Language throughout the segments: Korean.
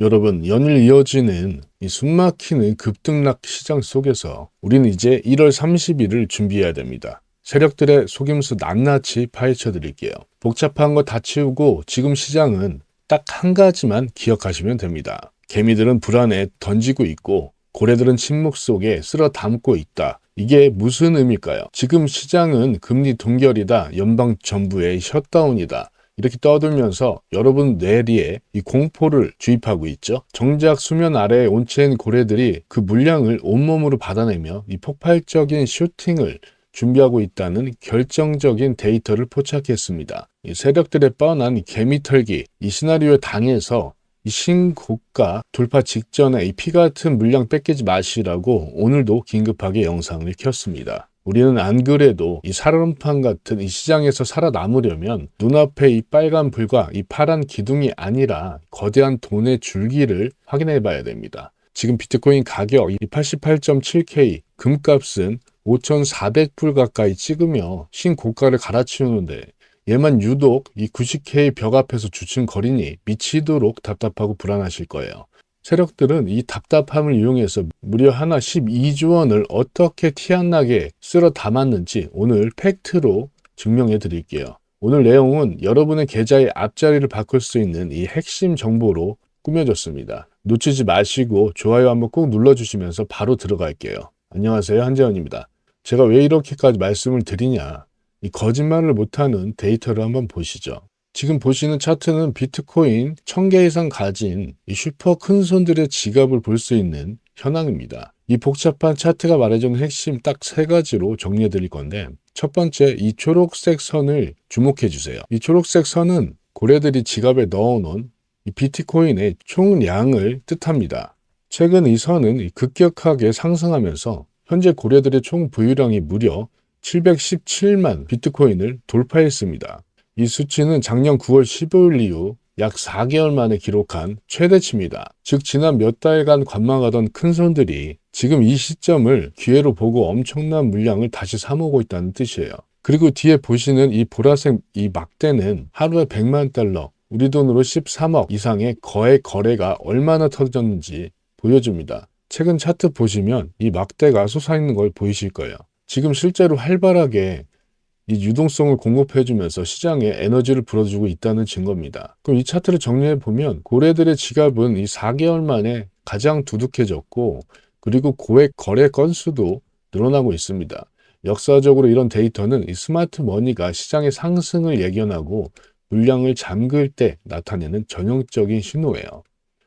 여러분, 연일 이어지는 이 숨막히는 급등락 시장 속에서 우리는 이제 1월 30일을 준비해야 됩니다. 세력들의 속임수 낱낱이 파헤쳐 드릴게요. 복잡한 거 다 치우고 지금 시장은 딱 한 가지만 기억하시면 됩니다. 개미들은 불안에 던지고 있고 고래들은 침묵 속에 쓸어 담고 있다. 이게 무슨 의미일까요? 지금 시장은 금리 동결이다. 연방정부의 셧다운이다. 이렇게 떠들면서 여러분 뇌리에 이 공포를 주입하고 있죠. 정작 수면 아래에 온채인 고래들이 그 물량을 온몸으로 받아내며 이 폭발적인 슈팅을 준비하고 있다는 결정적인 데이터를 포착했습니다. 이 세력들의 뻔한 개미털기, 이 시나리오에 당해서 이 신고가 돌파 직전에 이 피 같은 물량 뺏기지 마시라고 오늘도 긴급하게 영상을 켰습니다. 우리는 안 그래도 이 살얼음판 같은 이 시장에서 살아남으려면 눈앞에 이 빨간 불과 이 파란 기둥이 아니라 거대한 돈의 줄기를 확인해 봐야 됩니다. 지금 비트코인 가격 88.7K, 금값은 5,400불 가까이 찍으며 신고가를 갈아치우는데 얘만 유독 이 90K 벽 앞에서 주춤거리니 미치도록 답답하고 불안하실 거예요. 세력들은 이 답답함을 이용해서 무려 하나 12조 원을 어떻게 티 안 나게 쓸어 담았는지 오늘 팩트로 증명해 드릴게요. 오늘 내용은 여러분의 계좌의 앞자리를 바꿀 수 있는 이 핵심 정보로 꾸며졌습니다. 놓치지 마시고 좋아요 한번 꼭 눌러주시면서 바로 들어갈게요. 안녕하세요, 한재원입니다. 제가 왜 이렇게까지 말씀을 드리냐, 이 거짓말을 못하는 데이터를 한번 보시죠. 지금 보시는 차트는 비트코인 1000개 이상 가진 이 슈퍼 큰손들의 지갑을 볼 수 있는 현황입니다. 이 복잡한 차트가 말해주는 핵심 딱 세 가지로 정리해 드릴 건데, 첫 번째, 이 초록색 선을 주목해 주세요. 이 초록색 선은 고래들이 지갑에 넣어놓은 이 비트코인의 총량을 뜻합니다. 최근 이 선은 급격하게 상승하면서 현재 고래들의 총 보유량이 무려 717만 비트코인을 돌파했습니다. 이 수치는 작년 9월 15일 이후 약 4개월 만에 기록한 최대치입니다. 즉 지난 몇 달간 관망하던 큰손들이 지금 이 시점을 기회로 보고 엄청난 물량을 다시 사모으고 있다는 뜻이에요. 그리고 뒤에 보시는 이 보라색 이 막대는 하루에 100만 달러, 우리 돈으로 13억 이상의 거액 거래가 얼마나 터졌는지 보여줍니다. 최근 차트 보시면 이 막대가 솟아있는 걸 보이실 거예요. 지금 실제로 활발하게 이 유동성을 공급해주면서 시장에 에너지를 불어주고 있다는 증거입니다. 그럼 이 차트를 정리해 보면 고래들의 지갑은 이 4개월 만에 가장 두둑해졌고, 그리고 고액 거래 건수도 늘어나고 있습니다. 역사적으로 이런 데이터는 이 스마트 머니가 시장의 상승을 예견하고 물량을 잠글 때 나타내는 전형적인 신호예요.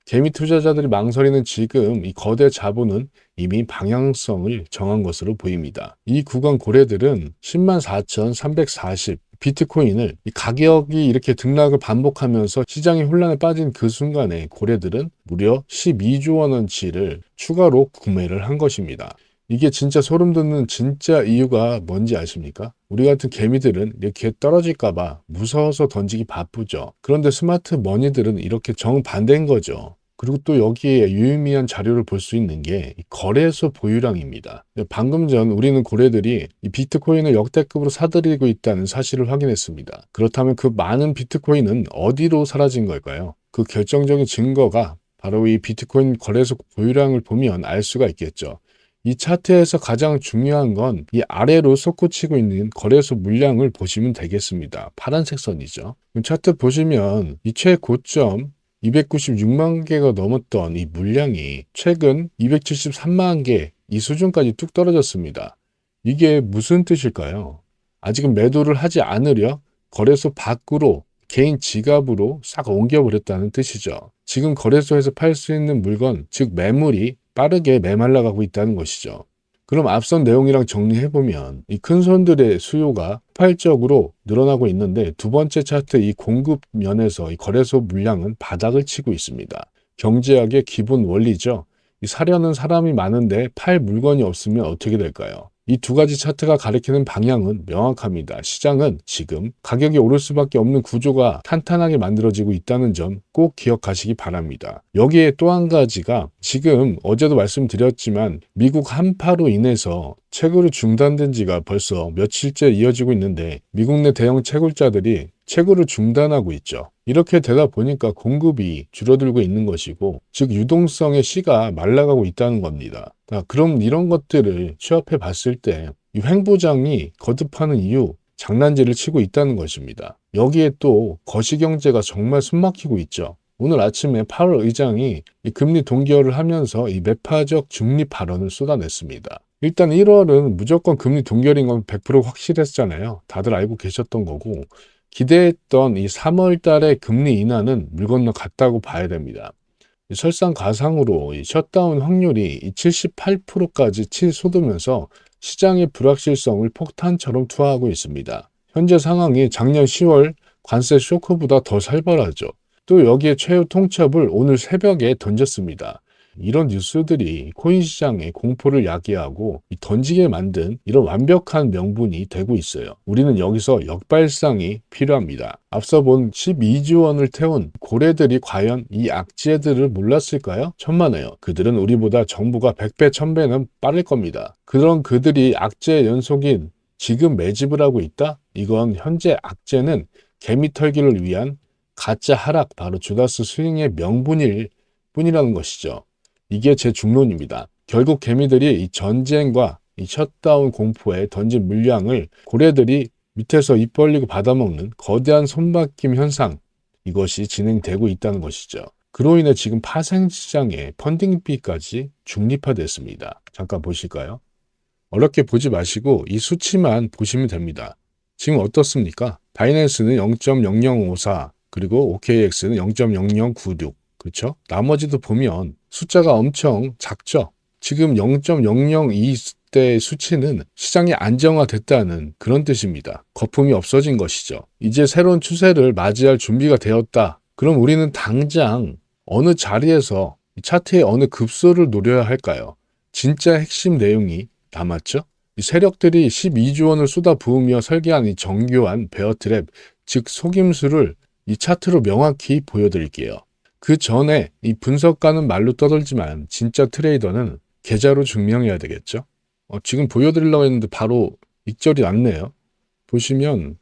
개미 투자자들이 망설이는 지금 이 거대 자본은 이미 방향성을 정한 것으로 보입니다. 이 구간 고래들은 104,340 비트코인을 이 가격이 이렇게 등락을 반복하면서 시장이 혼란에 빠진 그 순간에 고래들은 무려 12조 원어치를 추가로 구매를 한 것입니다. 이게 진짜 소름 돋는 진짜 이유가 뭔지 아십니까? 우리 같은 개미들은 이렇게 떨어질까봐 무서워서 던지기 바쁘죠. 그런데 스마트 머니들은 이렇게 정반대인 거죠. 그리고 또 여기에 유의미한 자료를 볼 수 있는 게 거래소 보유량입니다. 방금 전 우리는 고래들이 이 비트코인을 역대급으로 사들이고 있다는 사실을 확인했습니다. 그렇다면 그 많은 비트코인은 어디로 사라진 걸까요? 그 결정적인 증거가 바로 이 비트코인 거래소 보유량을 보면 알 수가 있겠죠. 이 차트에서 가장 중요한 건 이 아래로 솟구치고 있는 거래소 물량을 보시면 되겠습니다. 파란색 선이죠. 차트 보시면 이 최고점 296만 개가 넘었던 이 물량이 최근 273만 개 이 수준까지 뚝 떨어졌습니다. 이게 무슨 뜻일까요? 아직은 매도를 하지 않으려 거래소 밖으로 개인 지갑으로 싹 옮겨버렸다는 뜻이죠. 지금 거래소에서 팔 수 있는 물건, 즉 매물이 빠르게 메말라가고 있다는 것이죠. 그럼 앞선 내용이랑 정리해보면 이 큰손들의 수요가 폭발적으로 늘어나고 있는데, 두 번째 차트 이 공급 면에서 이 거래소 물량은 바닥을 치고 있습니다. 경제학의 기본 원리죠. 이 사려는 사람이 많은데 팔 물건이 없으면 어떻게 될까요? 이 두 가지 차트가 가리키는 방향은 명확합니다. 시장은 지금 가격이 오를 수밖에 없는 구조가 탄탄하게 만들어지고 있다는 점 꼭 기억하시기 바랍니다. 여기에 또 한 가지가 지금 어제도 말씀드렸지만 미국 한파로 인해서 채굴이 중단된 지가 벌써 며칠째 이어지고 있는데, 미국 내 대형 채굴자들이 채굴을 중단하고 있죠. 이렇게 되다 보니까 공급이 줄어들고 있는 것이고, 즉 유동성의 씨가 말라가고 있다는 겁니다. 그럼 이런 것들을 취합해 봤을 때 이 횡보장이 거듭하는 이유, 장난질을 치고 있다는 것입니다. 여기에 또 거시경제가 정말 숨막히고 있죠. 오늘 아침에 파월 의장이 이 금리 동결을 하면서 이 매파적 중립 발언을 쏟아냈습니다. 일단 1월은 무조건 금리 동결인 건 100% 확실했잖아요. 다들 알고 계셨던 거고, 기대했던 이 3월 달의 금리 인하는 물 건너갔다고 봐야 됩니다. 설상가상으로 이 셧다운 확률이 78%까지 치솟으면서 시장의 불확실성을 폭탄처럼 투하하고 있습니다. 현재 상황이 작년 10월 관세 쇼크보다 더 살벌하죠. 또 여기에 최후 통첩을 오늘 새벽에 던졌습니다. 이런 뉴스들이 코인 시장의 공포를 야기하고 던지게 만든 이런 완벽한 명분이 되고 있어요. 우리는 여기서 역발상이 필요합니다. 앞서 본 12조 원을 태운 고래들이 과연 이 악재들을 몰랐을까요? 천만에요. 그들은 우리보다 정부가 100배, 1000배는 빠를 겁니다. 그런 그들이 악재의 연속인 지금 매집을 하고 있다? 이건 현재 악재는 개미 털기를 위한 가짜 하락, 바로 주다스 스윙의 명분일 뿐이라는 것이죠. 이게 제 중론입니다. 결국 개미들이 이 전쟁과 이 셧다운 공포에 던진 물량을 고래들이 밑에서 입 벌리고 받아먹는 거대한 손바뀜 현상, 이것이 진행되고 있다는 것이죠. 그로 인해 지금 파생시장의 펀딩비까지 중립화됐습니다. 잠깐 보실까요? 어렵게 보지 마시고 이 수치만 보시면 됩니다. 지금 어떻습니까? 바이낸스는 0.0054, 그리고 OKX는 0.0096, 그렇죠? 나머지도 보면 숫자가 엄청 작죠? 지금 0.002대 수치는 시장이 안정화됐다는 그런 뜻입니다. 거품이 없어진 것이죠. 이제 새로운 추세를 맞이할 준비가 되었다. 그럼 우리는 당장 어느 자리에서 차트의 어느 급소를 노려야 할까요? 진짜 핵심 내용이 남았죠? 이 세력들이 12조 원을 쏟아부으며 설계한 이 정교한 베어트랩, 즉 속임수를 이 차트로 명확히 보여드릴게요. 그 전에 이 분석가는 말로 떠들지만 진짜 트레이더는 계좌로 증명해야 되겠죠. 지금 보여드리려고 했는데 바로 익절이 났네요. 보시면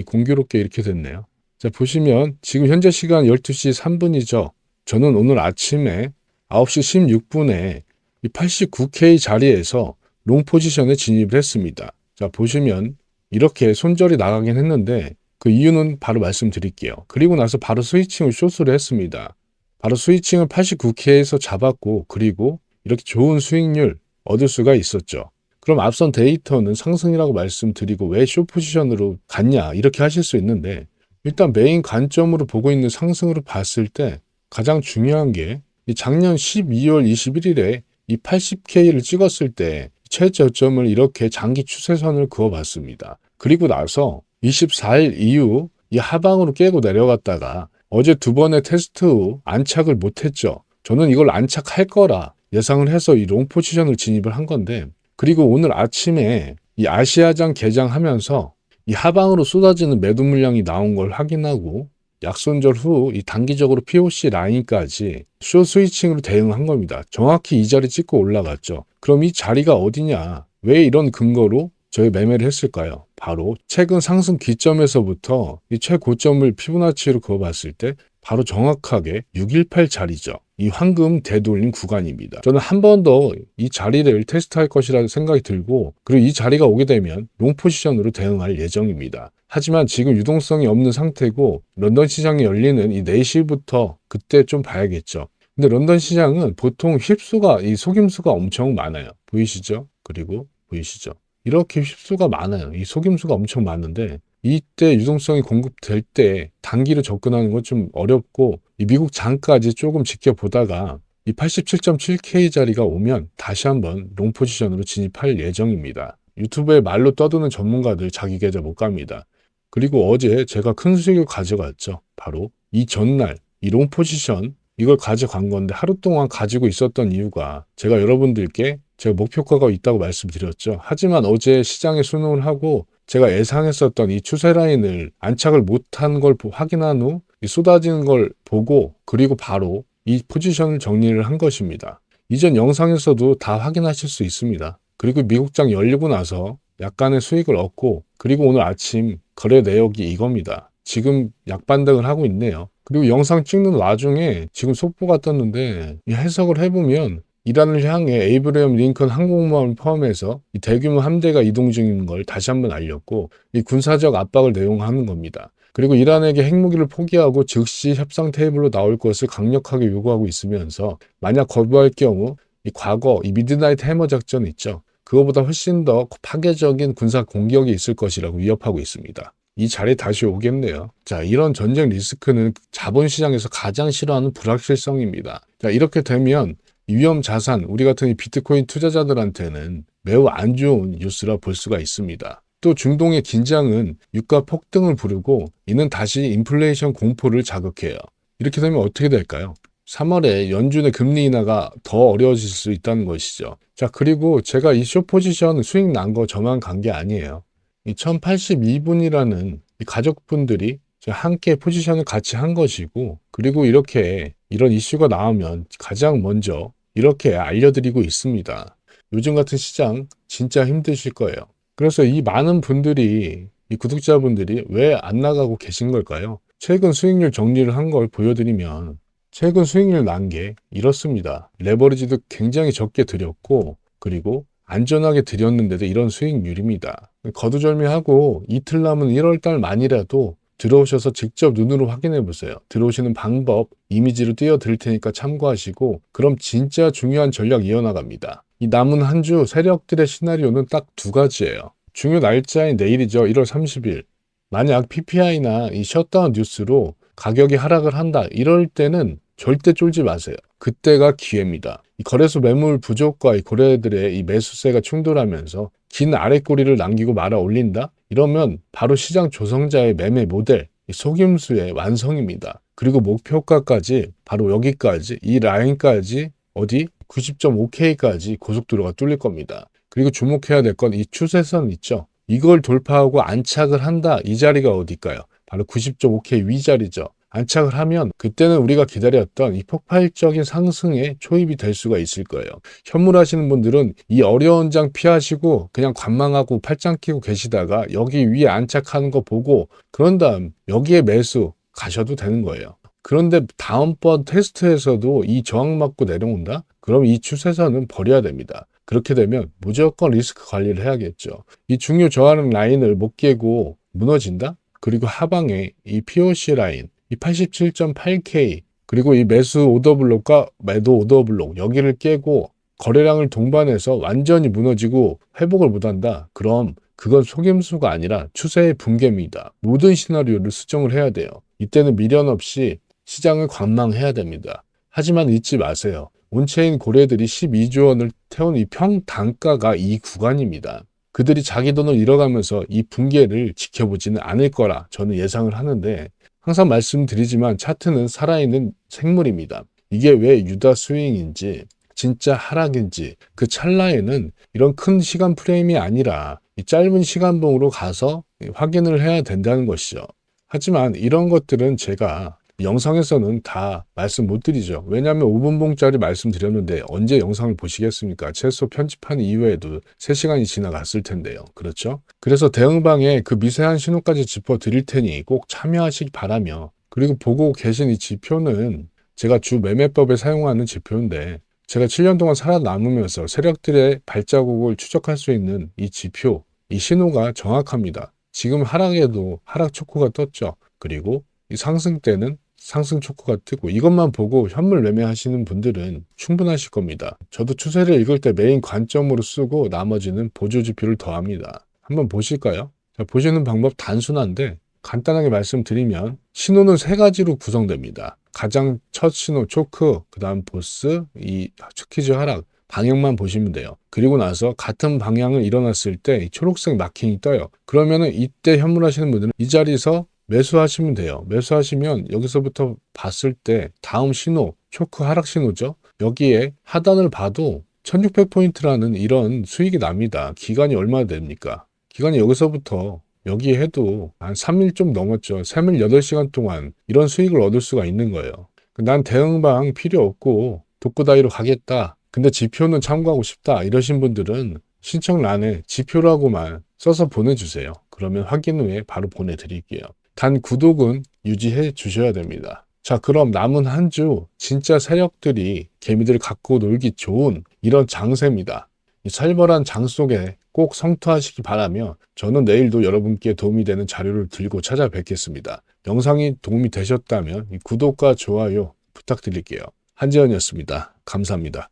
공교롭게 이렇게 됐네요. 자, 보시면 지금 현재 시간 12시 3분이죠. 저는 오늘 아침에 9시 16분에 이 89K 자리에서 롱 포지션에 진입을 했습니다. 자, 보시면 이렇게 손절이 나가긴 했는데 그 이유는 바로 말씀드릴게요. 그리고 나서 바로 스위칭을 숏으로 했습니다. 바로 스위칭을 89K에서 잡았고, 그리고 이렇게 좋은 수익률 얻을 수가 있었죠. 그럼 앞선 데이터는 상승이라고 말씀드리고 왜 숏 포지션으로 갔냐 이렇게 하실 수 있는데, 일단 메인 관점으로 보고 있는 상승으로 봤을 때 가장 중요한 게 작년 12월 21일에 이 80K를 찍었을 때 최저점을 이렇게 장기 추세선을 그어봤습니다. 그리고 나서 24일 이후 이 하방으로 깨고 내려갔다가 어제 두 번의 테스트 후 안착을 못했죠. 저는 이걸 안착할 거라 예상을 해서 이 롱 포지션을 진입을 한 건데, 그리고 오늘 아침에 이 아시아장 개장하면서 이 하방으로 쏟아지는 매도 물량이 나온 걸 확인하고 약손절 후 이 단기적으로 POC 라인까지 숏 스위칭으로 대응한 겁니다. 정확히 이 자리 찍고 올라갔죠. 그럼 이 자리가 어디냐? 왜 이런 근거로 저희 매매를 했을까요? 바로 최근 상승 기점에서부터 이 최고점을 피보나치로 그어봤을 때 바로 정확하게 618 자리죠. 이 황금 되돌림 구간입니다. 저는 한 번 더 이 자리를 테스트할 것이라는 생각이 들고, 그리고 이 자리가 오게 되면 롱 포지션으로 대응할 예정입니다. 하지만 지금 유동성이 없는 상태고 런던 시장이 열리는 이 4시부터 그때 좀 봐야겠죠. 근데 런던 시장은 보통 휩수가, 이 속임수가 엄청 많아요. 보이시죠? 그리고 보이시죠? 이렇게 휩수가 많아요. 이 속임수가 엄청 많은데 이때 유동성이 공급될 때 단기로 접근하는 건 좀 어렵고, 이 미국 장까지 조금 지켜보다가 이 87.7K 자리가 오면 다시 한번 롱 포지션으로 진입할 예정입니다. 유튜브에 말로 떠드는 전문가들 자기 계좌 못 갑니다. 그리고 어제 제가 큰 수익을 가져갔죠. 바로 이 전날 이 롱 포지션 이걸 가져간 건데, 하루 동안 가지고 있었던 이유가 제가 여러분들께 제가 목표가가 있다고 말씀드렸죠. 하지만 어제 시장에 순응을 하고 제가 예상했었던 이 추세 라인을 안착을 못한 걸 확인한 후 쏟아지는 걸 보고, 그리고 바로 이 포지션을 정리를 한 것입니다. 이전 영상에서도 다 확인하실 수 있습니다. 그리고 미국장 열리고 나서 약간의 수익을 얻고, 그리고 오늘 아침 거래 내역이 이겁니다. 지금 약반등을 하고 있네요. 그리고 영상 찍는 와중에 지금 속보가 떴는데 이 해석을 해보면 이란을 향해 에이브러햄 링컨 항공모함을 포함해서 이 대규모 함대가 이동 중인 걸 다시 한번 알렸고 이 군사적 압박을 내용하는 겁니다. 그리고 이란에게 핵무기를 포기하고 즉시 협상 테이블로 나올 것을 강력하게 요구하고 있으면서 만약 거부할 경우 이 과거 이 미드나잇 해머 작전 있죠. 그거보다 훨씬 더 파괴적인 군사 공격이 있을 것이라고 위협하고 있습니다. 이 자리에 다시 오겠네요. 자, 이런 전쟁 리스크는 자본시장에서 가장 싫어하는 불확실성입니다. 자, 이렇게 되면 위험 자산, 우리 같은 이 비트코인 투자자들한테는 매우 안 좋은 뉴스라 볼 수가 있습니다. 또 중동의 긴장은 유가 폭등을 부르고 이는 다시 인플레이션 공포를 자극해요. 이렇게 되면 어떻게 될까요? 3월에 연준의 금리 인하가 더 어려워질 수 있다는 것이죠. 자, 그리고 제가 이 숏 포지션 수익 난 거 저만 간 게 아니에요. 이 1082분이라는 이 가족분들이 함께 포지션을 같이 한 것이고, 그리고 이렇게 이런 이슈가 나오면 가장 먼저 이렇게 알려드리고 있습니다. 요즘 같은 시장 진짜 힘드실 거예요. 그래서 이 많은 분들이, 이 구독자분들이 왜 안 나가고 계신 걸까요? 최근 수익률 정리를 한 걸 보여드리면 최근 수익률 난 게 이렇습니다. 레버리지도 굉장히 적게 들였고 그리고 안전하게 들였는데도 이런 수익률입니다. 거두절미하고 이틀 남은 1월달 만이라도 들어오셔서 직접 눈으로 확인해 보세요. 들어오시는 방법 이미지로 띄워드릴 테니까 참고하시고 그럼 진짜 중요한 전략 이어나갑니다. 이 남은 한 주 세력들의 시나리오는 딱 두 가지예요. 중요 날짜인 내일이죠. 1월 30일. 만약 PPI나 이 셧다운 뉴스로 가격이 하락을 한다. 이럴 때는 절대 쫄지 마세요. 그때가 기회입니다. 이 거래소 매물 부족과 이 거래들의 이 매수세가 충돌하면서 긴 아랫꼬리를 남기고 말아 올린다? 이러면 바로 시장 조성자의 매매 모델, 이 속임수의 완성입니다. 그리고 목표가까지 바로 여기까지, 이 라인까지 어디 90.5K까지 고속도로가 뚫릴 겁니다. 그리고 주목해야 될 건 이 추세선 있죠. 이걸 돌파하고 안착을 한다. 이 자리가 어딜까요? 바로 90.5K 위자리죠. 안착을 하면 그때는 우리가 기다렸던 이 폭발적인 상승에 초입이 될 수가 있을 거예요. 현물하시는 분들은 이 어려운 장 피하시고 그냥 관망하고 팔짱 끼고 계시다가 여기 위에 안착하는 거 보고 그런 다음 여기에 매수 가셔도 되는 거예요. 그런데 다음번 테스트에서도 이 저항 맞고 내려온다? 그럼 이 추세선은 버려야 됩니다. 그렇게 되면 무조건 리스크 관리를 해야겠죠. 이 중요 저항 라인을 못 깨고 무너진다? 그리고 하방에 이 POC 라인, 이 87.8K, 그리고 이 매수 오더블록과 매도 오더블록, 여기를 깨고 거래량을 동반해서 완전히 무너지고 회복을 못한다. 그럼 그건 속임수가 아니라 추세의 붕괴입니다. 모든 시나리오를 수정을 해야 돼요. 이때는 미련 없이 시장을 관망해야 됩니다. 하지만 잊지 마세요. 온체인 고래들이 12조 원을 태운 이 평단가가 이 구간입니다. 그들이 자기 돈을 잃어가면서 이 붕괴를 지켜보지는 않을 거라 저는 예상을 하는데 항상 말씀드리지만 차트는 살아있는 생물입니다. 이게 왜 유다 스윙인지 진짜 하락인지 그 찰나에는 이런 큰 시간 프레임이 아니라 이 짧은 시간봉으로 가서 확인을 해야 된다는 것이죠. 하지만 이런 것들은 제가 영상에서는 다 말씀 못 드리죠. 왜냐하면 5분봉짜리 말씀드렸는데 언제 영상을 보시겠습니까? 최소 편집한 이후에도 3시간이 지나갔을 텐데요. 그렇죠? 그래서 대응방에 그 미세한 신호까지 짚어드릴 테니 꼭 참여하시기 바라며 그리고 보고 계신 이 지표는 제가 주 매매법에 사용하는 지표인데 제가 7년 동안 살아남으면서 세력들의 발자국을 추적할 수 있는 이 지표, 이 신호가 정확합니다. 지금 하락에도 하락 초코가 떴죠. 그리고 이 상승 때는 상승 초코가 뜨고 이것만 보고 현물 매매하시는 분들은 충분하실 겁니다. 저도 추세를 읽을 때 메인 관점으로 쓰고 나머지는 보조 지표를 더합니다. 한번 보실까요? 자, 보시는 방법 단순한데 간단하게 말씀드리면 신호는 3가지로 구성됩니다. 가장 첫 신호 초크, 그 다음 보스, 이 퀴즈 하락 방향만 보시면 돼요. 그리고 나서 같은 방향을 일어났을 때 초록색 마킹이 떠요. 그러면은 이때 현물하시는 분들은 이 자리에서 매수하시면 돼요. 매수하시면 여기서부터 봤을 때 다음 신호, 초크 하락 신호죠. 여기에 하단을 봐도 1600포인트라는 이런 수익이 납니다. 기간이 얼마나 됩니까? 기간이 여기서부터 여기 해도 한 3일 좀 넘었죠. 3일 8시간 동안 이런 수익을 얻을 수가 있는 거예요. 난 대응방 필요 없고 독고다이로 가겠다. 근데 지표는 참고하고 싶다. 이러신 분들은 신청란에 지표라고만 써서 보내주세요. 그러면 확인 후에 바로 보내드릴게요. 단 구독은 유지해 주셔야 됩니다. 자, 그럼 남은 한 주 진짜 세력들이 개미들 갖고 놀기 좋은 이런 장세입니다. 이 살벌한 장 속에 꼭 성투하시기 바라며 저는 내일도 여러분께 도움이 되는 자료를 들고 찾아뵙겠습니다. 영상이 도움이 되셨다면 구독과 좋아요 부탁드릴게요. 한지연이었습니다. 감사합니다.